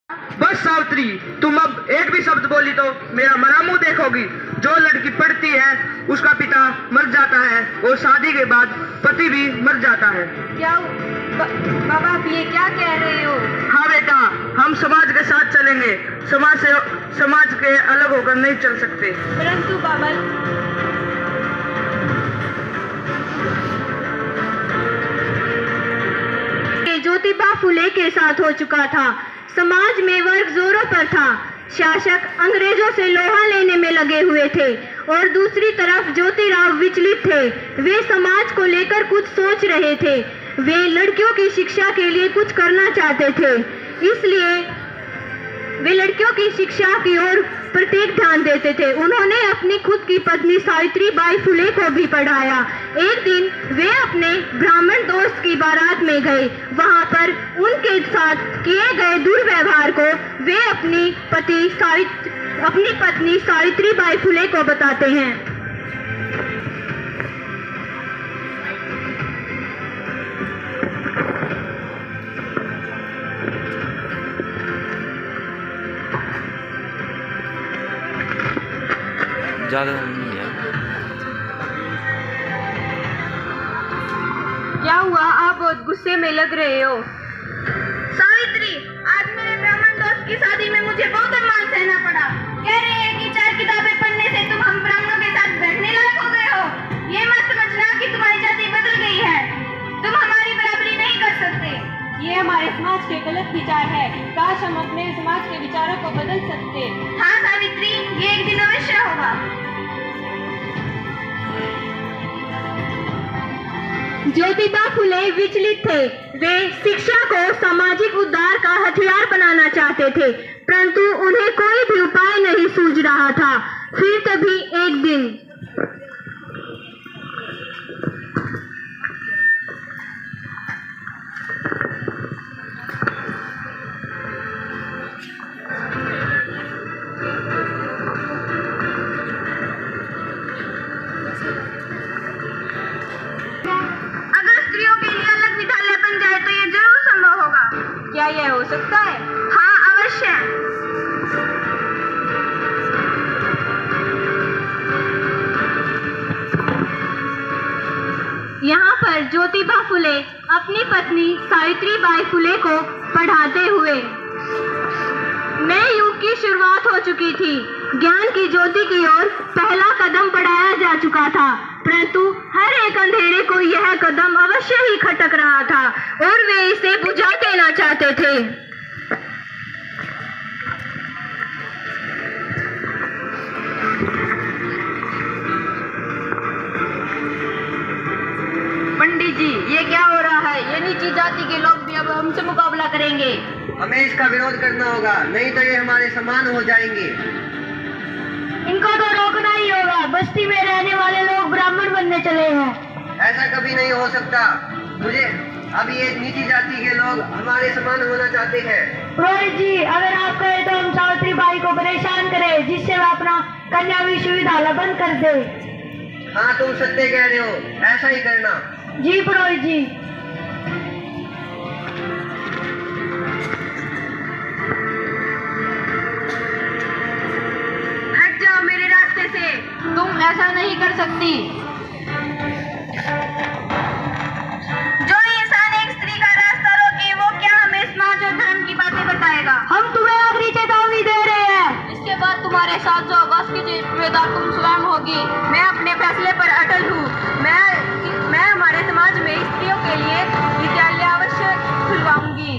बस सावित्री, तुम अब एक भी शब्द बोली तो मेरा मरा मुंह देखोगी। जो लड़की पढ़ती है उसका पिता मर जाता है और शादी के बाद पति भी मर जाता है। क्या बाबा आप ये क्या कह रहे हो? हाँ बेटा, हम समाज के साथ चलेंगे, समाज के अलग होकर नहीं चल सकते। परंतु बाबा ज्योतिबा फुले के साथ हो चुका था। समाज में वर्ग जोरों पर था। शासक अंग्रेजों से लोहा लेने में लगे हुए थे और दूसरी तरफ ज्योतिराव विचलित थे। वे समाज को लेकर कुछ सोच रहे थे। वे लड़कियों की शिक्षा के लिए कुछ करना चाहते थे, इसलिए वे लड़कियों की शिक्षा की ओर प्रत्येक ध्यान देते थे। उन्होंने अपनी खुद की पत्नी सावित्रीबाई फुले को भी पढ़ाया। एक दिन वे अपने ब्राह्मण दोस्त की बारात में गए। वहां पर उनके साथ किए गए दुर्व्यवहार को वे अपनी पत्नी सावित्रीबाई फुले को बताते हैं। ज़्यादा नहीं है। क्या हुआ? आप बहुत गुस्से में लग रहे हो। सावित्री, आज मेरे ब्राह्मण दोस्त की शादी में मुझे बहुत अपमान सहना पड़ा। कह रहे हैं कि 4 किताबें पढ़ने से तुम हम ब्राह्मणों के साथ बैठने लायक हो गए हो। ये मत समझना कि तुम्हारी जाति बदल गई है। तुम हमारी बराबरी नहीं कर सकते। ये हमारे समाज के गलत विचार है। काश हम अपने समाज के विचारों को बदल सकते। हाँ सावित्री, ये एक दिन अवश्य होगा। ज्योतिबा फुले विचलित थे। वे शिक्षा को सामाजिक उद्धार का हथियार बनाना चाहते थे, परंतु उन्हें कोई भी उपाय नहीं सूझ रहा था। फिर तभी एक दिन क्या यह हो सकता है? हाँ अवश्य। यहाँ पर ज्योतिबा फुले अपनी पत्नी सावित्रीबाई फुले को पढ़ाते हुए नए युग की शुरुआत हो चुकी थी। ज्ञान की ज्योति की ओर पहला कदम बढ़ाया जा चुका था, परंतु हर एक अंधेरे को यह कदम अवश्य ही खटक रहा था और वे इसे बुझा देना चाहते थे। पंडित जी, ये क्या हो रहा है? ये नीची जाति के लोग भी अब हमसे मुकाबला करेंगे। हमें इसका विरोध करना होगा, नहीं तो ये हमारे समान हो जाएंगे। इनको तो रोकना ही होगा। बस्ती में रहने वाले लोग ब्राह्मण बनने चले हैं। ऐसा कभी नहीं हो सकता। मुझे अब ये नीची जाति के लोग हमारे समान होना चाहते हैं। पुरोहित जी, अगर आप कहें तो हम सावित्रीबाई को परेशान करें, जिससे वह अपना कन्या विश्वविद्यालय बंद कर दे। हाँ, तुम सत्य कह रहे हो, ऐसा ही करना। जी पुरोहित जी। हट जाओ मेरे रास्ते से। तुम ऐसा नहीं कर सकती। जो इंसान एक स्त्री का रास्ता रोके, वो क्या हमें समाज और धर्म की बातें बताएगा? हम तुम्हें आखिरी चेतावनी दे रहे हैं। इसके बाद तुम्हारे साथ जो बस की जिम्मेदार तुम स्वयं होगी। मैं अपने फैसले पर अटल हूँ। मैं हमारे समाज में स्त्रियों के लिए विद्यालय अवश्य खुलवाऊंगी।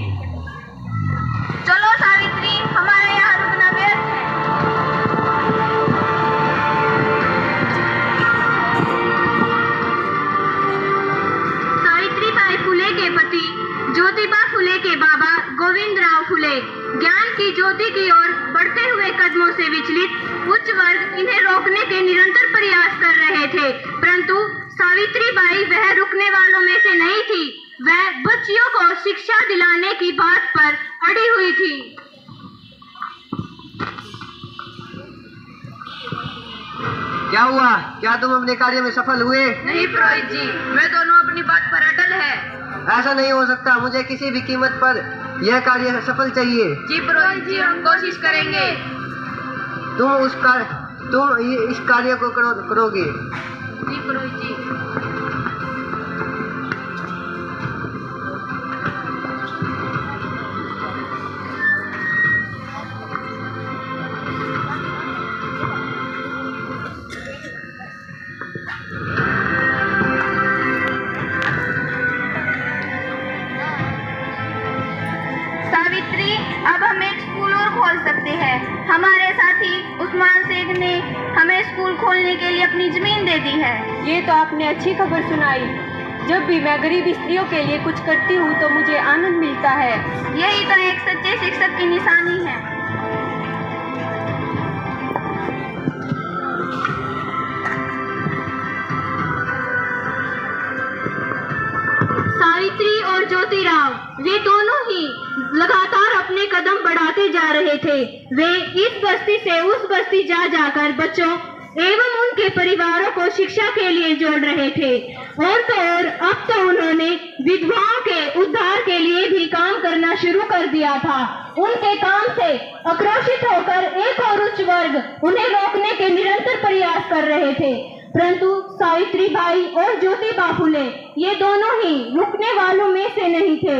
चलो सावित्री, हमारे यहाँ रुकना व्यर्थ है। सावित्रीबाई फुले के पति ज्योतिबा फुले के बाबा गोविंदराव फुले ज्ञान की ज्योति की ओर बढ़ते हुए कदमों से विचलित उच्च वर्ग इन्हें रोकने के निरंतर प्रयास कर रहे थे, परंतु सावित्रीबाई वह रुकने वालों में से नहीं थी। वह बच्चियों को शिक्षा दिलाने की बात पर अड़ी हुई थी। क्या हुआ? क्या तुम अपने कार्य में सफल हुए? नहीं पुरोहित जी, वे दोनों अपनी बात पर अटल है। ऐसा नहीं हो सकता। मुझे किसी भी कीमत पर यह कार्य सफल चाहिए। जी पुरोहित जी, हम कोशिश करेंगे। तुम इस कार्य को करोगे। जी पुरोहित जी। सावित्री, अब हम एक स्कूल और खोल सकते हैं। हमारे साथी उस्मान शेख ने हमें स्कूल खोलने के लिए अपनी जमीन दे दी है। ये तो आपने अच्छी खबर सुनाई। जब भी मैं गरीब स्त्रियों के लिए कुछ करती हूँ तो मुझे आनंद मिलता है। यही तो एक सच्चे शिक्षक की निशानी है। सावित्री और ज्योतिराव, वे दोनों ही लगातार अपने कदम बढ़ाते जा रहे थे। वे इस बस्ती से उस बस्ती जा जाकर बच्चों एवं उनके परिवारों को शिक्षा के लिए जोड़ रहे थे। और तो और अब तो उन्होंने विधवाओं के उद्धार के लिए भी काम करना शुरू कर दिया था। उनके काम से आक्रोशित होकर एक और उच्च वर्ग उन्हें रोकने के निरंतर प्रयास कर रहे थे, परंतु सावित्रीबाई और ज्योतिबा फुले ये दोनों ही रुकने वालों में से नहीं थे।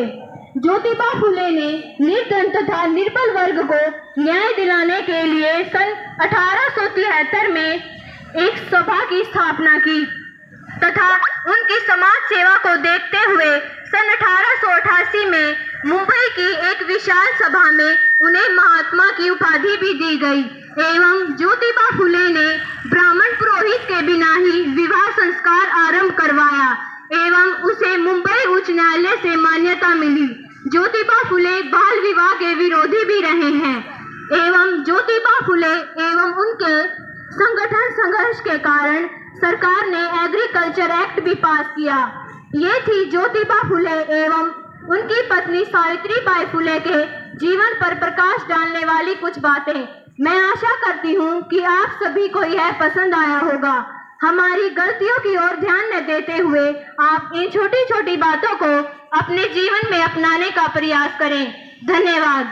ज्योतिबा फुले ने निर्धन तथा निर्बल वर्ग को न्याय दिलाने के लिए सन 1873 में एक सभा की स्थापना की तथा उनकी समाज सेवा को देखते हुए सन 1888 में मुंबई की एक विशाल सभा में उन्हें महात्मा की उपाधि भी दी गई एवं ज्योतिबा फुले ने ब्राह्मण पुरोहित के बिना ही विवाह संस्कार आरंभ करवाया एवं उसे मुंबई उच्च न्यायालय से मान्यता मिली। ज्योतिबा फुले बाल विवाह के विरोधी भी रहे हैं एवं ज्योतिबा फुले एवं उनके संगठन संघर्ष के कारण सरकार ने एग्रीकल्चर एक्ट भी पास किया। ये थी ज्योतिबा फुले एवं उनकी पत्नी सावित्रीबाई फुले के जीवन पर प्रकाश डालने वाली कुछ बातें। मैं आशा करती हूँ कि आप सभी को यह पसंद आया होगा। हमारी गलतियों की ओर ध्यान न देते हुए आप इन छोटी छोटी बातों को अपने जीवन में अपनाने का प्रयास करें। धन्यवाद।